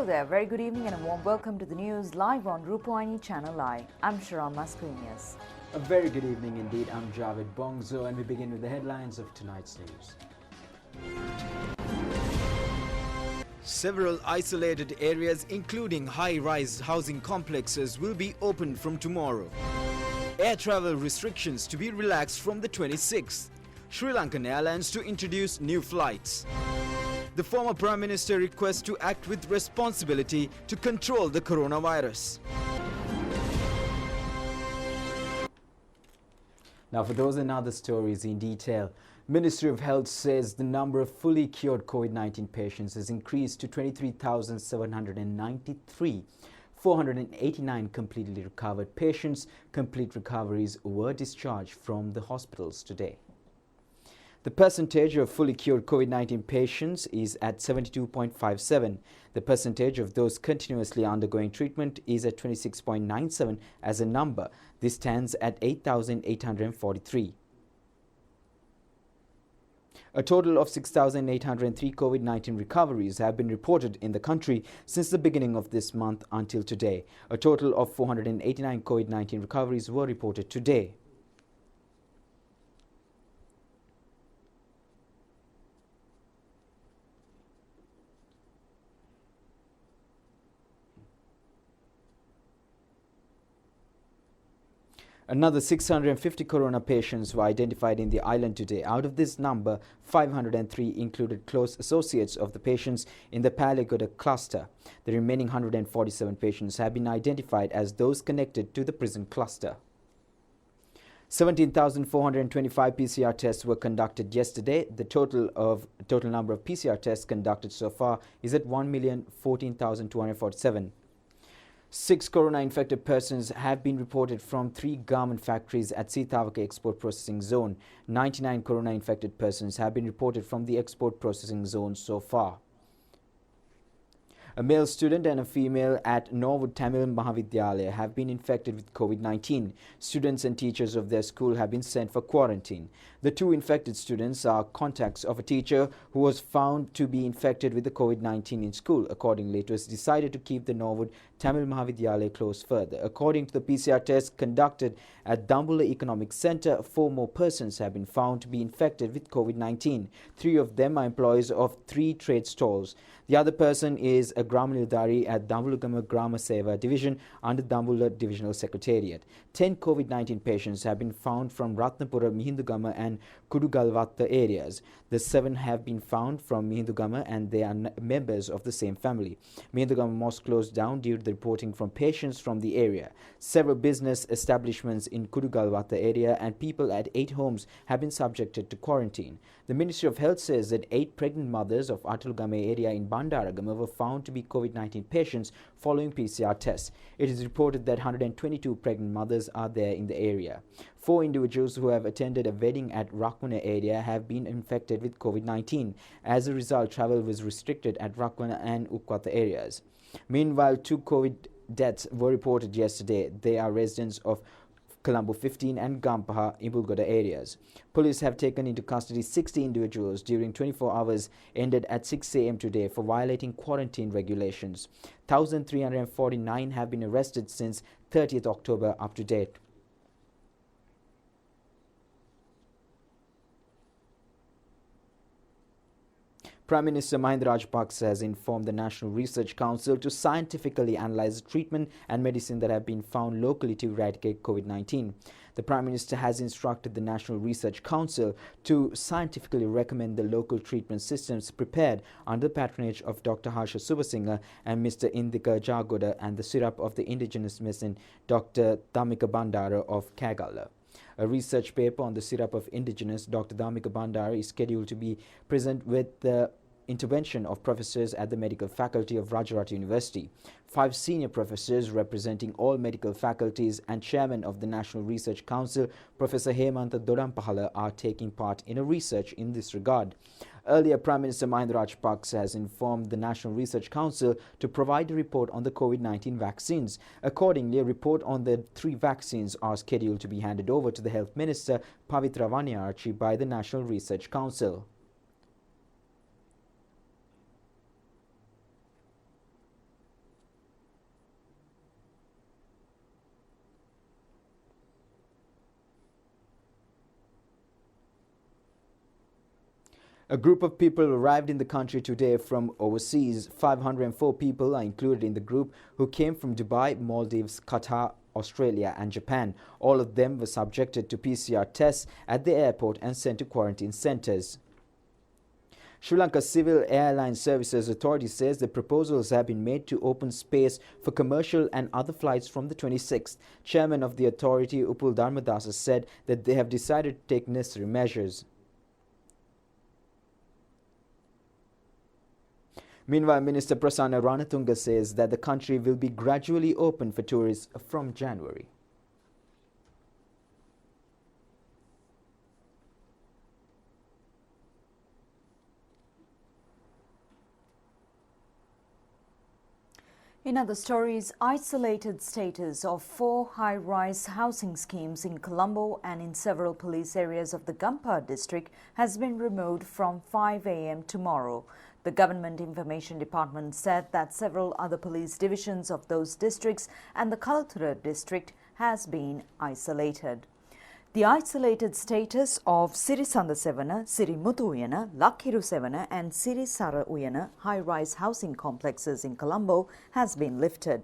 Hello there, very good evening and a warm welcome to the news live on Rupavahini Channel I. I'm Sharon Mascarenhas. A very good evening indeed. I'm Javed Bongzo and we begin with the headlines of tonight's news. Several isolated areas including high-rise housing complexes will be opened from tomorrow. Air travel restrictions to be relaxed from the 26th. Sri Lankan Airlines to introduce new flights. The former Prime Minister requests to act with responsibility to control the coronavirus. Now for those and other stories in detail, Ministry of Health says the number of fully cured COVID-19 patients has increased to 23,793. 489 completely recovered patients, complete recoveries were discharged from the hospitals today. The percentage of fully cured COVID-19 patients is at 72.57. The percentage of those continuously undergoing treatment is at 26.97 as a number. This stands at 8,843. A total of 6,803 COVID-19 recoveries have been reported in the country since the beginning of this month until today. A total of 489 COVID-19 recoveries were reported today. Another 650 corona patients were identified in the island today. Out of this number, 503 included close associates of the patients in the Palagoda cluster. The remaining 147 patients have been identified as those connected to the prison cluster. 17,425 PCR tests were conducted yesterday. The total number of PCR tests conducted so far is at 1,014,247. 6 corona-infected persons have been reported from 3 garment factories at Sitavaka Export Processing Zone. 99 corona-infected persons have been reported from the Export Processing Zone so far. A male student and a female at Norwood Tamil Mahavidyalaya have been infected with COVID-19. Students and teachers of their school have been sent for quarantine. The 2 infected students are contacts of a teacher who was found to be infected with the COVID-19 in school. Accordingly, it was decided to keep the Norwood Tamil Mahavidyalaya closed further. According to the PCR test conducted at Dambulla Economic Centre, 4 more persons have been found to be infected with COVID-19. 3 of them are employees of 3 trade stalls. The other person is a Gramanildari at Dambulagama Grama Seva Division under Dambulla Divisional Secretariat. 10 COVID-19 patients have been found from Ratnapura, Mihindugama and Kudugalvatta areas. The 7 have been found from Mihindugama and they are members of the same family. Mihindugama Mosque closed down due to the reporting from patients from the area. Several business establishments in Kudugalvatta area and people at 8 homes have been subjected to quarantine. The Ministry of Health says that 8 pregnant mothers of Atulgame area in Bandaragama were found to be COVID-19 patients following PCR tests. It is reported that 122 pregnant mothers are there in the area. 4 individuals who have attended a wedding at Rakwana area have been infected with COVID-19. As a result, travel was restricted at Rakwana and Ukwata areas. Meanwhile, 2 COVID deaths were reported yesterday. They are residents of Colombo 15 and Gampaha, Ibulgoda areas. Police have taken into custody 60 individuals during 24 hours ended at 6 a.m. today for violating quarantine regulations. 1,349 have been arrested since 30th October up to date. Prime Minister Mahinda Rajapaksa has informed the National Research Council to scientifically analyze the treatment and medicine that have been found locally to eradicate COVID-19. The Prime Minister has instructed the National Research Council to scientifically recommend the local treatment systems prepared under the patronage of Dr. Harsha Subasinghe and Mr. Indika Jagoda and the syrup of the indigenous medicine Dr. Dhamika Bandara of Kagala. A research paper on the syrup of indigenous Dr. Dhamika Bandara is scheduled to be present with the intervention of professors at the medical faculty of Rajarata University. 5 senior professors representing all medical faculties and chairman of the National Research Council, Professor Hemantha Dodampahala, are taking part in a research in this regard. Earlier, Prime Minister Mahinda Rajapaksa has informed the National Research Council to provide a report on the COVID-19 vaccines. Accordingly, a report on the 3 vaccines are scheduled to be handed over to the Health Minister Pavitra Vaniyarchi by the National Research Council. A group of people arrived in the country today from overseas. 504 people are included in the group who came from Dubai, Maldives, Qatar, Australia and Japan. All of them were subjected to PCR tests at the airport and sent to quarantine centres. Sri Lanka Civil Airline Services Authority says the proposals have been made to open space for commercial and other flights from the 26th. Chairman of the authority, Upul Dharmadasa, said that they have decided to take necessary measures. Meanwhile, Minister Prasanna Ranatunga says that the country will be gradually open for tourists from January. In other stories, isolated status of 4 high-rise housing schemes in Colombo and in several police areas of the Gampa district has been removed from 5 a.m. tomorrow. The Government Information Department said that several other police divisions of those districts and the Kalathura district has been isolated. The isolated status of Sirisanda Sevana, Sirimutu Uyana, Lakhiru Sevana and Sirisara Uyana high-rise housing complexes in Colombo has been lifted.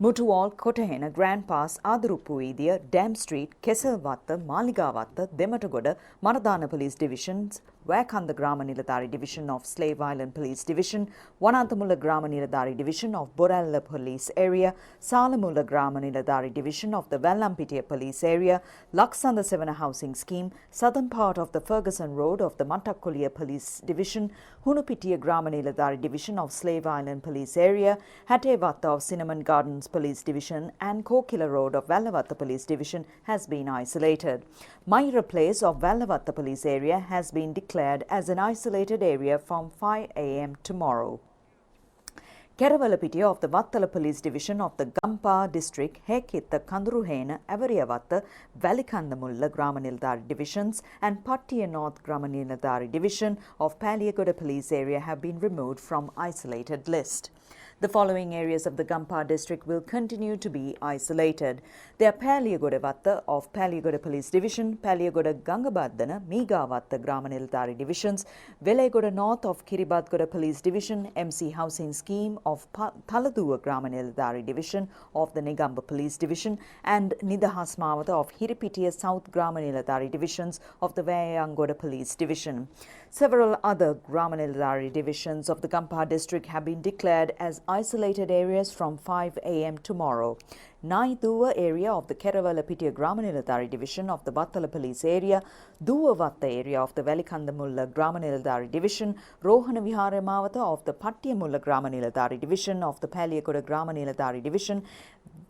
Mutuwal, Kotahena, Grand Pass, Adarupuidia, Dam Street, Keselwatta, Maligavatta, Dematagoda, Maradana Police Divisions, Wakanda Grama Niladari Division of Slave Island Police Division, Wananthamulla Grama Niladari Division of Boralla Police Area, Salamulla Grama Niladari Division of the Vallampitiya Police Area, Laksanda Sevana Housing Scheme, southern part of the Ferguson Road of the Mantakkuliya Police Division, Hunupitiya Grama Niladari Division of Slave Island Police Area, Hattewatta of Cinnamon Gardens Police Division and Kokila Road of Vallavatta Police Division has been isolated. Maira Place of Vallavatta Police Area has been declared as an isolated area from 5 a.m. tomorrow. Kerawalapitiya of the Vattala Police Division of the Gampa District, Hekitta, Kanduruhena, Avariyavatta, Valikandamulla Gramanildari Divisions and Pattiya North Gramanildari Division of Paliyagoda Police Area have been removed from isolated list. The following areas of the Gampa district will continue to be isolated. They are Paliyagoda Vatta of Paliyagoda Police Division, Paliyagoda Gangabaddana, Meegavatta Gramanildari Divisions, Velagoda North of Kiribadgoda Police Division, MC Housing Scheme of Taladuwa Gramanildari Division of the Negamba Police Division and Nidahas Mawata of Hiripitiya South Gramanildari Divisions of the Vayangoda Police Division. Several other Gramanildari divisions of the Gampa district have been declared as isolated areas from 5 a.m. tomorrow. Nai-Duwa area of the Kerawalapitiya Gramanildari division of the Vattala Police Area, Duwavatta area of the Valikandamulla Gramanildari division, Rohana Vihara Mawata of the Pattiyamulla Gramanildari division of the Paliyagoda Gramanildari division,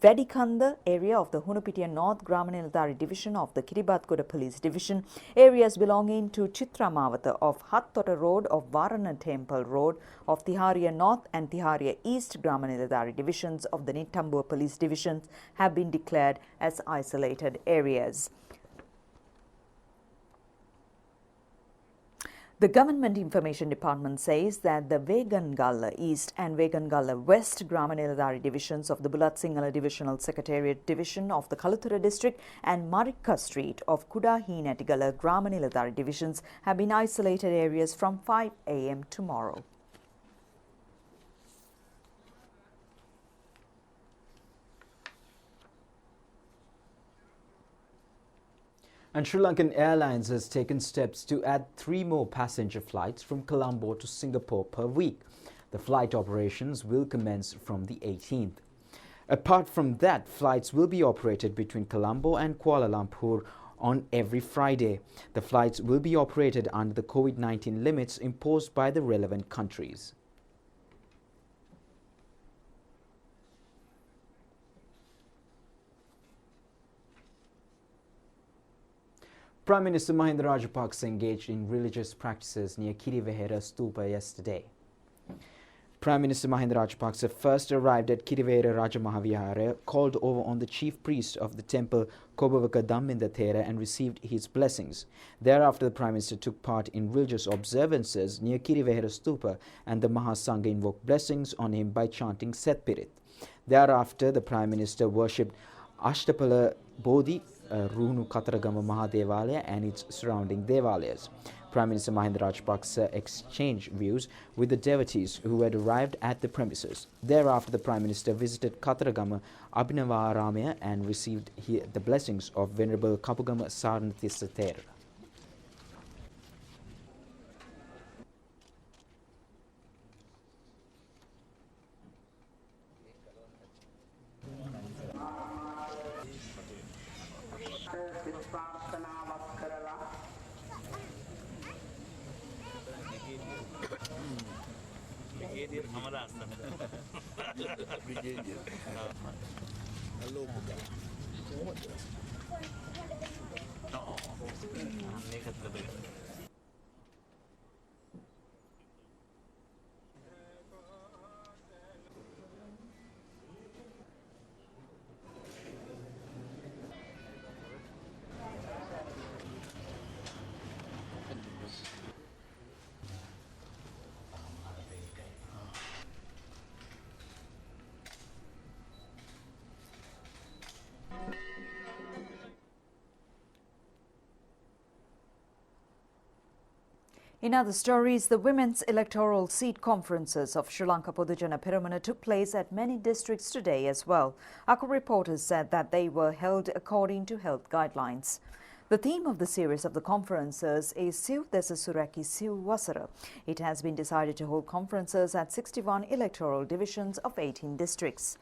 Vedikanda area of the Hunupitiya North Gramanildari division of the Kiribadgoda Police Division, areas belonging to Chitra Mawata of Hattota Road of Varana Temple Road of Tihariya North and Tihariya East Gramanildari divisions of the Nitambua Police Divisions have been declared as isolated areas. The Government Information Department says that the Vegangalla East and Vegangalla West Gramanildari divisions of the Bulat Sinhala Divisional Secretariat Division of the Kalathura District and Marikka Street of Kudahinattigala Gramanildari divisions have been isolated areas from 5 a.m. tomorrow. And Sri Lankan Airlines has taken steps to add 3 more passenger flights from Colombo to Singapore per week. The flight operations will commence from the 18th. Apart from that, flights will be operated between Colombo and Kuala Lumpur on every Friday. The flights will be operated under the COVID-19 limits imposed by the relevant countries. Prime Minister Mahinda Rajapaksa engaged in religious practices near Kirivehera Stupa yesterday. Prime Minister Mahinda Rajapaksa first arrived at Kirivehera Rajamahawihara, called over on the chief priest of the temple Kobavaka Damminda Thera and received his blessings. Thereafter, the Prime Minister took part in religious observances near Kirivehera Stupa and the Mahasangha invoked blessings on him by chanting Setpirit. Thereafter, the Prime Minister worshipped Ashtapala Bodhi Ruhunu Kataragama Mahadevalaya and its surrounding devalayas. Prime Minister Mahinda Rajapaksa exchanged views with the devotees who had arrived at the premises. Thereafter, the Prime Minister visited Kataragama Abhinavaramaya and received the blessings of Venerable Kapugama Sarnathissa Thera. In other stories, the women's electoral seat conferences of Sri Lanka Podujana Peramana took place at many districts today as well. Aku reporters said that they were held according to health guidelines. The theme of the series of the conferences is Siv Desa Suraki Siv Wasara. It has been decided to hold conferences at 61 electoral divisions of 18 districts.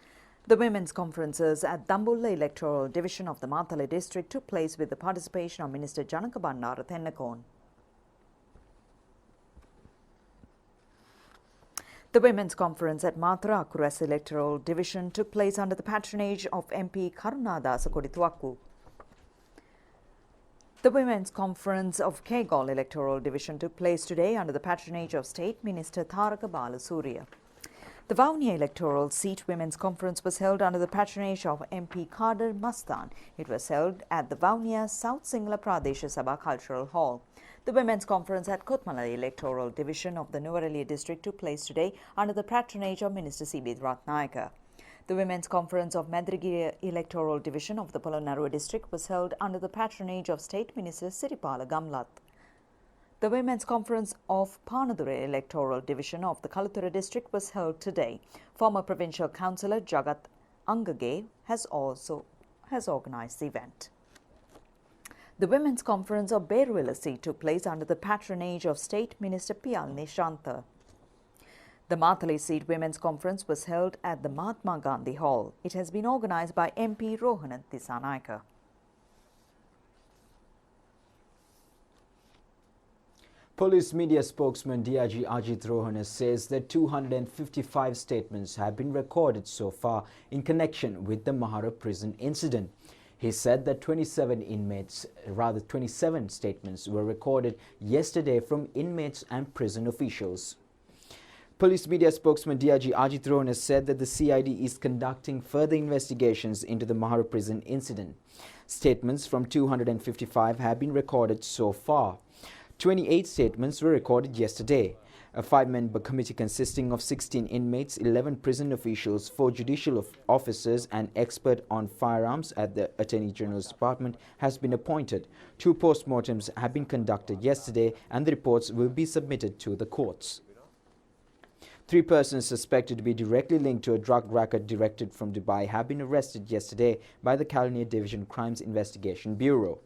The women's conferences at Dambulla electoral division of the Matale district took place with the participation of Minister Janaka Bandara Tennakon. The Women's Conference at Matra Akuras Electoral Division took place under the patronage of MP Karunadasa Kodituaku. The Women's Conference of Kegol Electoral Division took place today under the patronage of State Minister Tharaka Balasuriya. The Vavuniya Electoral Seat Women's Conference was held under the patronage of MP Kader Mastan. It was held at the Vavuniya South Singhala Pradesha Sabha Cultural Hall. The Women's Conference at Kotmala Electoral Division of the Nuwara District took place today under the patronage of Minister C.B. Ratnayaka. The Women's Conference of Madragiri Electoral Division of the Polonnaruwa District was held under the patronage of State Minister Siripala Gamlat. The Women's Conference of Panadure Electoral Division of the Kalathura District was held today. Former Provincial Councillor Jagat Angage has organised the event. The Women's Conference of Beruwela seat took place under the patronage of State Minister Piyal Nishanta. The Matale seat Women's Conference was held at the Mahatma Gandhi Hall. It has been organised by MP Rohana Disanaika. Police media spokesman DIG Ajit Rohana says that 255 statements have been recorded so far in connection with the Mahara prison incident. He said that 27 statements were recorded yesterday from inmates and prison officials. Police media spokesman DIG Ajit Rohana said that the CID is conducting further investigations into the Mahara prison incident. Statements from 255 have been recorded so far. 28 statements were recorded yesterday. A 5-member committee consisting of 16 inmates, 11 prison officials, 4 judicial officers and expert on firearms at the Attorney General's Department has been appointed. 2 postmortems have been conducted yesterday and the reports will be submitted to the courts. 3 persons suspected to be directly linked to a drug racket directed from Dubai have been arrested yesterday by the Colombo Division Crimes Investigation Bureau.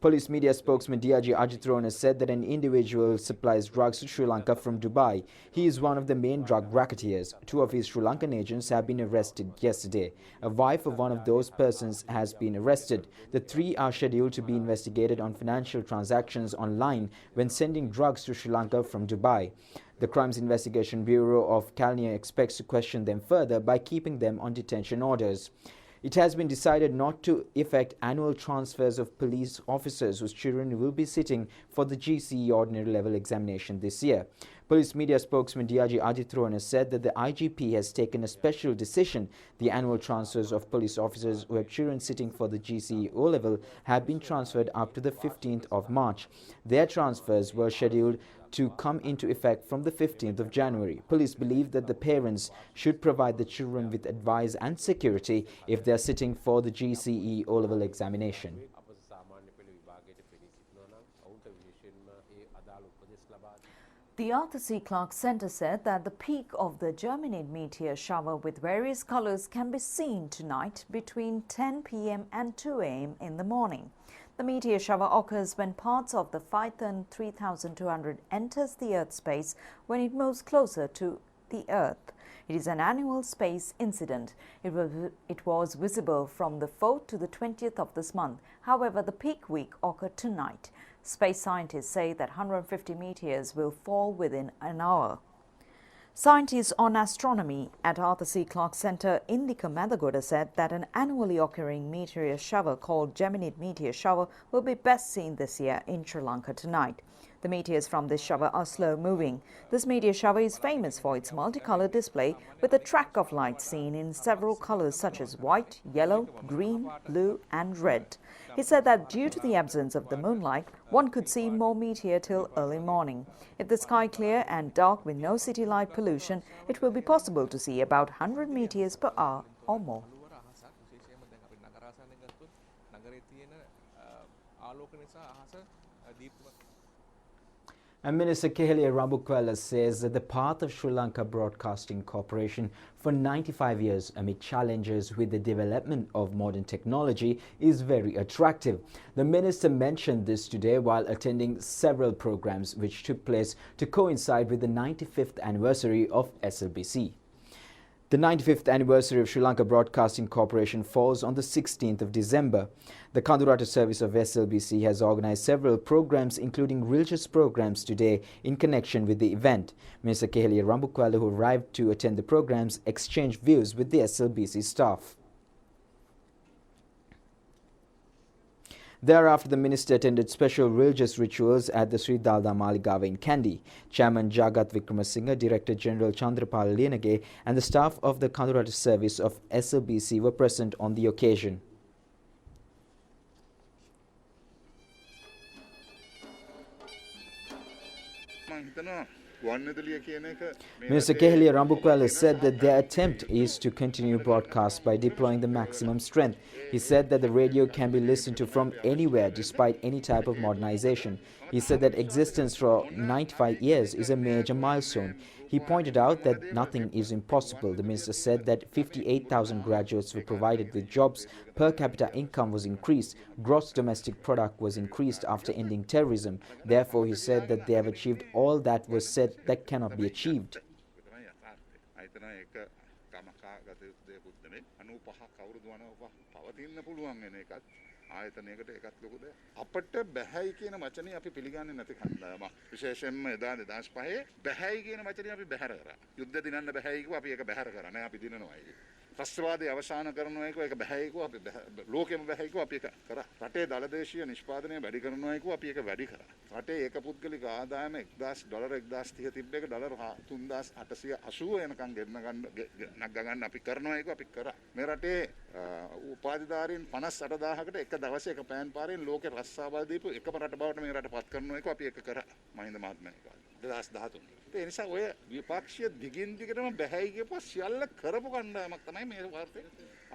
Police media spokesman DIG Ajit Rohana said that an individual supplies drugs to Sri Lanka from Dubai. He is one of the main drug racketeers. 2 of his Sri Lankan agents have been arrested yesterday. A wife of one of those persons has been arrested. The 3 are scheduled to be investigated on financial transactions online when sending drugs to Sri Lanka from Dubai. The Crimes Investigation Bureau of Kalnia expects to question them further by keeping them on detention orders. It has been decided not to effect annual transfers of police officers whose children will be sitting for the GCE ordinary level examination this year. Police media spokesman DIG Aditya said that the IGP has taken a special decision. The annual transfers of police officers who have children sitting for the GCE O-level have been transferred up to the 15th of March. Their transfers were scheduled to come into effect from the 15th of January. Police believe that the parents should provide the children with advice and security if they are sitting for the GCE O-level examination. The Arthur C. Clarke Centre said that the peak of the Geminid meteor shower with various colours can be seen tonight between 10 p.m. and 2 a.m. in the morning. The meteor shower occurs when parts of the Phaethon 3200 enters the Earth space when it moves closer to the Earth. It is an annual space incident. It was visible from the 4th to the 20th of this month. However, the peak week occurred tonight. Space scientists say that 150 meteors will fall within an hour. Scientists on astronomy at Arthur C. Clarke Centre, Indika Madagoda, said that an annually occurring meteor shower called Geminid meteor shower will be best seen this year in Sri Lanka tonight. The meteors from this shower are slow-moving. This meteor shower is famous for its multicolour display with a track of light seen in several colours such as white, yellow, green, blue and red. He said that due to the absence of the moonlight, one could see more meteor till early morning. If the sky clear and dark with no city light pollution, it will be possible to see about 100 meteors per hour or more. And Minister Kehelia Rambukwala says that the path of Sri Lanka Broadcasting Corporation for 95 years amid challenges with the development of modern technology is very attractive. The minister mentioned this today while attending several programs which took place to coincide with the 95th anniversary of SLBC. The 95th anniversary of Sri Lanka Broadcasting Corporation falls on the 16th of December. The Kandurata service of SLBC has organised several programs, including religious programs today in connection with the event. Minister Kehelia Rambukwala, who arrived to attend the programs, exchanged views with the SLBC staff. Thereafter, the minister attended special religious rituals at the Sri Dalda Maligava in Kandy. Chairman Jagat Wickramasinghe, Director General Chandrapal Lienage and the staff of the Kandurata service of SLBC were present on the occasion. Minister Kehelia Rambukwala said that their attempt is to continue broadcast by deploying the maximum strength. He said that the radio can be listened to from anywhere despite any type of modernization. He said that existence for 95 years is a major milestone. He pointed out that nothing is impossible. The minister said that 58,000 graduates were provided with jobs, per capita income was increased, gross domestic product was increased after ending terrorism. Therefore, he said that they have achieved all that was said that cannot be achieved. ආයතනයකට එකත් ලොකුද අපිට බැහැයි කියන වචනේ අපි පිළිගන්නේ නැති කන්දම විශේෂයෙන්ම එදා 2005 බැහැයි කියන වචනේ අපි බැහැර කරා යුද්ධ දිනන්න බැහැයි කිව්වා අපි ඒක බැහැර කරා නෑ අපි දිනනවා ඒක ත්‍රස්තවාදී අවසන් කරනවා ඒක ඒක බැහැයි කිව්වා අපි ලෝකෙම බැහැයි කිව්වා අපි ඒක කරා රටේ දලදේශීය නිෂ්පාදනය වැඩි කරනවා කිව්වා අපි ඒක වැඩි කරා රටේ ඒක පුද්ගලික ආදායම $1000 1030 තිබ්බ එක $3880 වෙනකන් නග ගන්න අපි කරනවා ඒක අපි කරා මේ රටේ උපාධිධාරීන් 58000කට එක දවසේ එක පෑන් පාරෙන් ලෝකේ රස්සාවල් දීපු එකම රට බවට මේ රට පත් කරනවා ඒක අපි ඒක කරා මහින්ද මහත්මයා කාලේ 2013 ඒ නිසා ඔය විපක්ෂීය දිගින් දිගටම බැහැයි කියපුවා සියල්ල කරපු කණ්ඩායමක් තමයි මේ වාර්තේ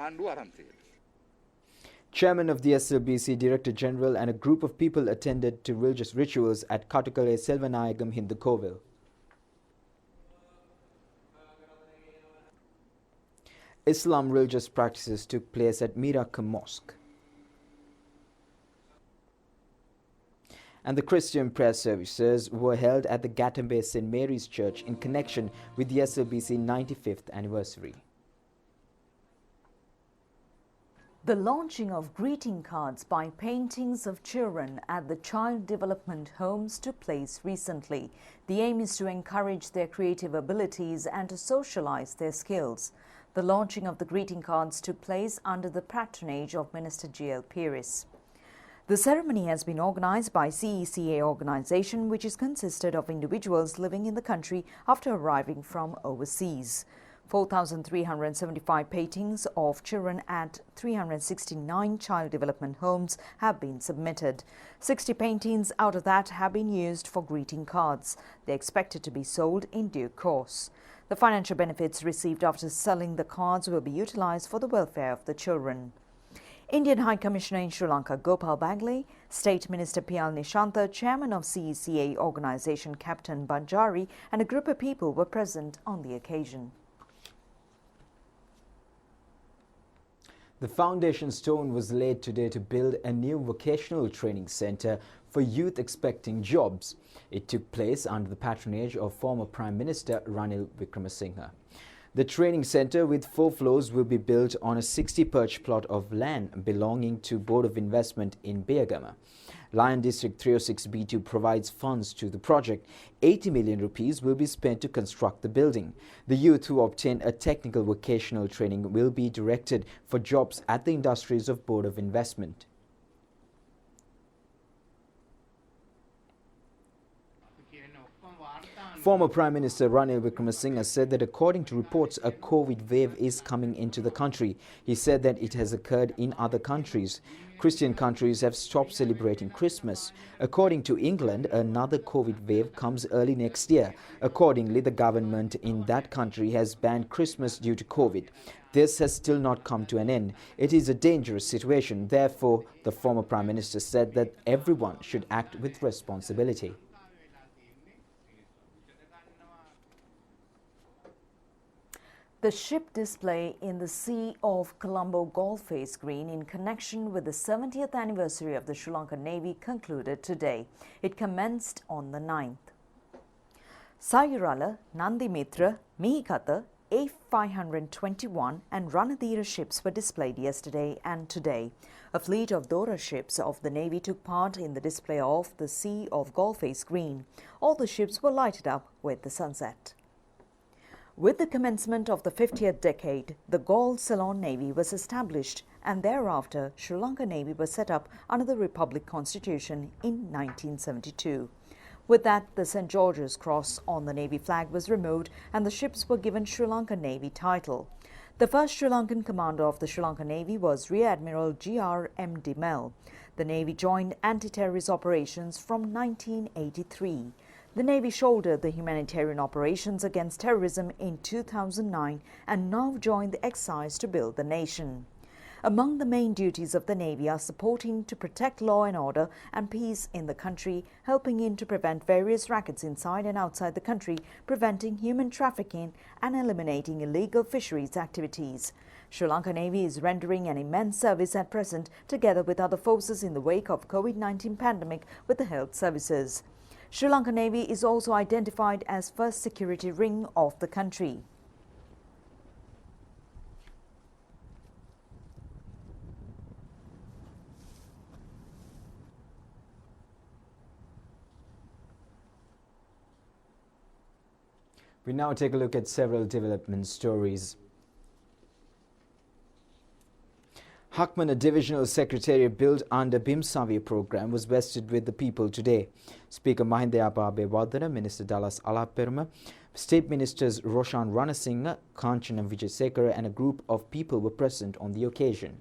ආණ්ඩුව අරන් තියෙන්නේ. Chairman of the SLBC, Director General and a group of people attended to religious rituals at Katukale Selvanayagam Hindu Kovil. Islam religious practices took place at Miraka Mosque. And the Christian prayer services were held at the Gatambe St. Mary's Church in connection with the SLBC 95th anniversary. The launching of greeting cards by paintings of children at the child development homes took place recently. The aim is to encourage their creative abilities and to socialize their skills. The launching of the greeting cards took place under the patronage of Minister G.L. Peiris. The ceremony has been organised by CECA organisation, which is consisted of individuals living in the country after arriving from overseas. 4,375 paintings of children at 369 child development homes have been submitted. 60 paintings out of that have been used for greeting cards. They are expected to be sold in due course. The financial benefits received after selling the cards will be utilised for the welfare of the children. Indian High Commissioner in Sri Lanka Gopal Bagley, State Minister P.L. Nishantha, Chairman of CECA organisation Captain Banjari and a group of people were present on the occasion. The foundation stone was laid today to build a new vocational training centre for youth expecting jobs. It took place under the patronage of former Prime Minister Ranil Wickremesinghe. The training centre with 4 floors will be built on a 60-perch plot of land belonging to Board of Investment in Beyagama. Lion District 306B2 provides funds to the project. 80 million rupees will be spent to construct the building. The youth who obtain a technical vocational training will be directed for jobs at the industries of Board of Investment. Former Prime Minister Ranil Wickremesinghe said that according to reports, a COVID wave is coming into the country. He said that it has occurred in other countries. Christian countries have stopped celebrating Christmas. According to England, another COVID wave comes early next year. Accordingly, the government in that country has banned Christmas due to COVID. This has still not come to an end. It is a dangerous situation. Therefore, the former Prime Minister said that everyone should act with responsibility. The ship display in the sea of Colombo Goldface Green in connection with the 70th anniversary of the Sri Lankan Navy concluded today. It commenced on the 9th. Sayurala, Nandimitra, Mihikata, A521 and Ranadhira ships were displayed yesterday and today. A fleet of Dora ships of the Navy took part in the display of the Sea of Goldface Green. All the ships were lighted up with the sunset. With the commencement of the 50th decade, the Gold Ceylon Navy was established and thereafter Sri Lanka Navy was set up under the Republic Constitution in 1972. With that, the St. George's Cross on the Navy flag was removed and the ships were given Sri Lanka Navy title. The first Sri Lankan commander of the Sri Lanka Navy was Rear Admiral G.R.M. de Mel. The Navy joined anti-terrorist operations from 1983. The Navy shouldered the humanitarian operations against terrorism in 2009 and now joined the exercise to build the nation. Among the main duties of the Navy are supporting to protect law and order and peace in the country, helping in to prevent various rackets inside and outside the country, preventing human trafficking and eliminating illegal fisheries activities. Sri Lanka Navy is rendering an immense service at present, together with other forces in the wake of COVID-19 pandemic with the health services. Sri Lanka Navy is also identified as first security ring of the country. We now take a look at several development stories. Hakman, a divisional secretariat built under BIMSAVI program, was vested with the people today. Speaker Mahinda Abebewardena, Minister Dallas Alaperma, State Ministers Roshan Ranasinghe, Kanchana Vijayasekara and a group of people were present on the occasion.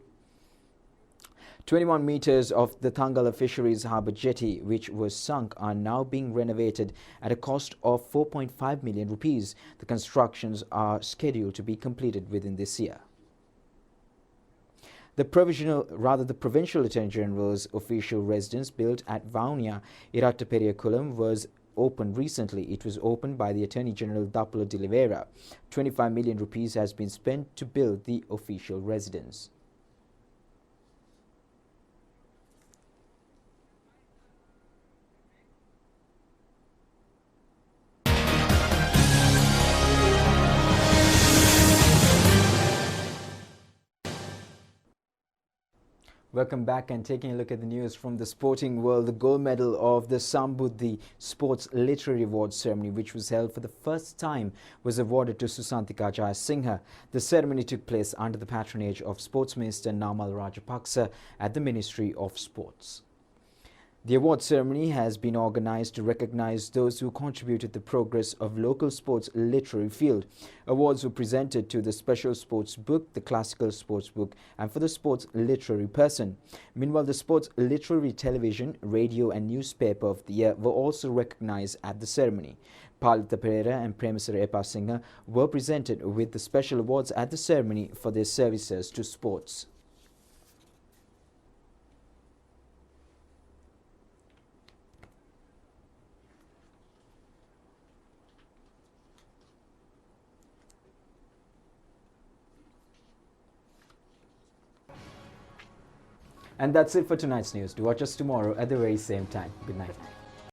21 meters of the Thangala Fisheries Harbour jetty, which was sunk, are now being renovated at a cost of 4.5 million rupees. The constructions are scheduled to be completed within this year. The Provincial Attorney General's official residence built at Vaunia, Irattaperiyakulam was opened recently. It was opened by the Attorney General Dapula de Oliveira. 25 million rupees has been spent to build the official residence. Welcome back, and taking a look at the news from the sporting world. The gold medal of the Sambuddhi Sports Literary Awards ceremony, which was held for the first time, was awarded to Susantika Jayasinghe. The ceremony took place under the patronage of Sports Minister Namal Rajapaksa at the Ministry of Sports. The award ceremony has been organized to recognize those who contributed to the progress of local sports literary field. Awards were presented to the special sports book, the classical sports book, and for the sports literary person. Meanwhile, the sports literary television, radio and newspaper of the year were also recognized at the ceremony. Palita Pereira and Premasara Epasinghe were presented with the special awards at the ceremony for their services to sports. And that's it for tonight's news. Do watch us tomorrow at the very same time. Good night.